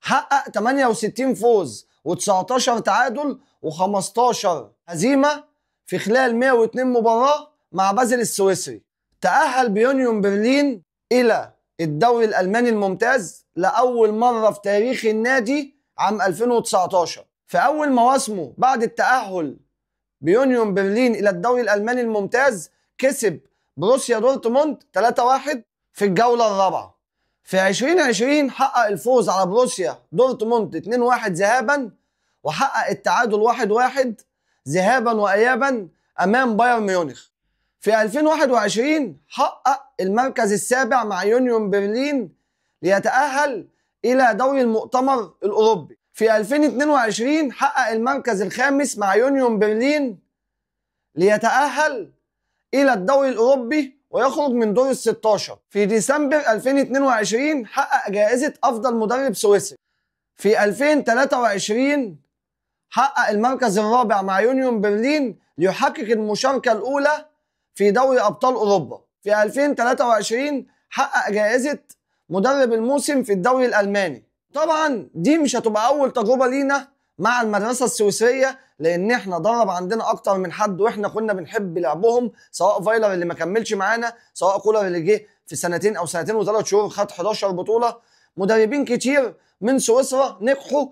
حقق 68 فوز و19 تعادل و15 هزيمة في خلال 102 مباراة مع بازل السويسري. تأهل بيونيون برلين إلى الدوري الألماني الممتاز لأول مرة في تاريخ النادي عام 2019. في أول مواسمه بعد التأهل بيونيون برلين إلى الدوري الألماني الممتاز كسب بروسيا دورتموند 3-1 في الجولة الرابعة. في 2020 حقق الفوز على بروسيا دورتموند 2-1 ذهابا، وحقق التعادل 1-1 ذهابا وإيابا أمام بايرن ميونخ. في 2021 حقق المركز السابع مع يونيون برلين ليتأهل إلى دوري المؤتمر الأوروبي. في 2022 حقق المركز الخامس مع يونيون برلين ليتأهل إلى الدوري الأوروبي ويخرج من دور ال16. في ديسمبر 2022 حقق جائزة أفضل مدرب سويسري. في 2023 حقق المركز الرابع مع يونيون برلين ليحقق المشاركة الأولى في دوري أبطال أوروبا. في 2023 حقق جائزة مدرب الموسم في الدوري الألماني. طبعا دي مش هتبقى أول تجربة لينا مع المدرسة السويسرية، لأن احنا درب عندنا أكتر من حد واحنا كنا بنحب لعبهم، سواء فايلر اللي ما كملش معانا، سواء كولر اللي جه في سنتين أو سنتين و3 شهور خد 11 بطولة. مدربين كتير من سويسرا نجحوا